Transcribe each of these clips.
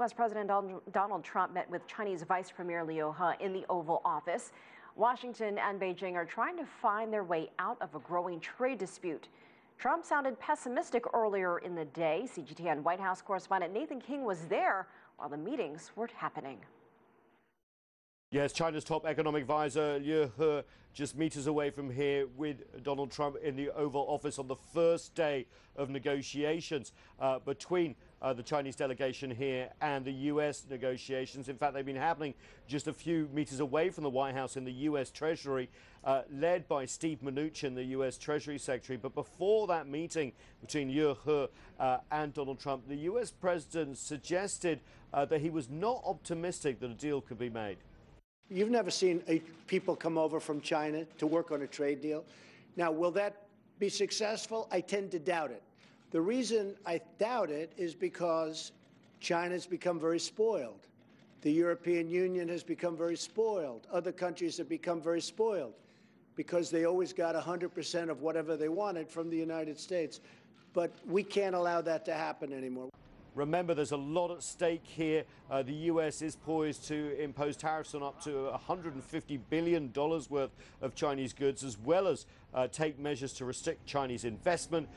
U.S. President Donald Trump met with Chinese Vice Premier Liu He in the Oval Office. Washington and Beijing are trying to find their way out of a growing trade dispute. Trump sounded pessimistic earlier in the day. CGTN White House correspondent Nathan King was there while the meetings were happening. Yes, China's top economic advisor Liu He just meters away from here with Donald Trump in the Oval Office on the first day of negotiations between the Chinese delegation here and the U.S. negotiations. In fact, they've been happening just a few meters away from the White House in the U.S. Treasury, led by Steve Mnuchin, the U.S. Treasury Secretary. But before that meeting between Liu He and Donald Trump, the U.S. president suggested that he was not optimistic that a deal could be made. You've never seen people come over from China to work on a trade deal. Now, will that be successful? I tend to doubt it. The reason I doubt it is because China's become very spoiled. The European Union has become very spoiled. Other countries have become very spoiled because they always got 100% of whatever they wanted from the United States. But we can't allow that to happen anymore. Remember, there's a lot at stake here. The U.S. is poised to impose tariffs on up to $150 billion worth of Chinese goods, as well as take measures to restrict Chinese investment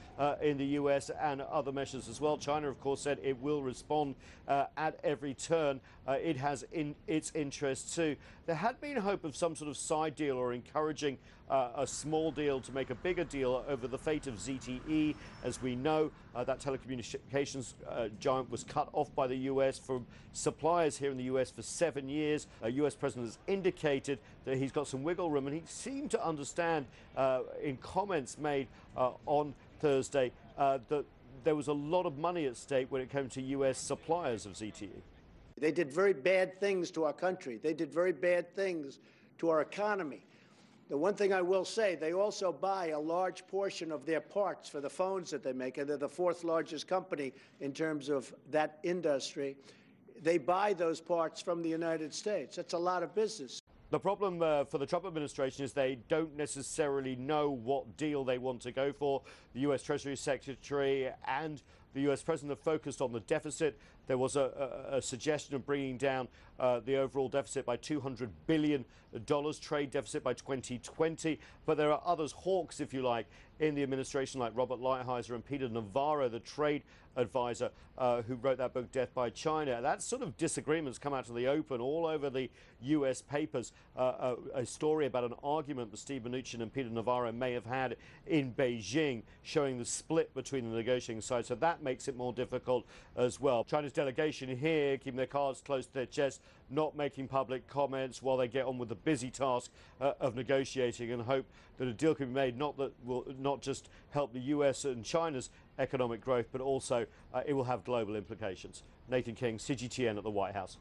in the U.S. and other measures as well. China, of course, said it will respond at every turn. It has in its interests too. There had been hope of some sort of side deal or encouraging a small deal to make a bigger deal over the fate of ZTE. As we know, that telecommunications giant was cut off by the U.S. from suppliers here in the U.S. for 7 years. A U.S. president has indicated that he's got some wiggle room, and he seemed to understand in comments made on Thursday that there was a lot of money at stake when it came to U.S. suppliers of ZTE. They did very bad things to our country. They did very bad things to our economy. The one thing I will say, they also buy a large portion of their parts for the phones that they make, and they're the fourth largest company in terms of that industry. They buy those parts from the United States. That's a lot of business. The problem for the Trump administration is they don't necessarily know what deal they want to go for. The U.S. Treasury Secretary and the U.S. president have focused on the deficit. There was a suggestion of bringing down the overall deficit by $200 billion, trade deficit by 2020. But there are others, hawks, if you like, in the administration, like Robert Lighthizer and Peter Navarro, the trade advisor who wrote that book, Death by China. That sort of disagreements come out to the open all over the U.S. papers. A story about an argument that Steve Mnuchin and Peter Navarro may have had in Beijing, showing the split between the negotiating sides. So that makes it more difficult as well. China's delegation here keeping their cards close to their chest, not making public comments while they get on with the busy task of negotiating, and hope that a deal can be made, not that will not just help the U.S. and China's economic growth, but also it will have global implications. Nathan King, CGTN at the White House.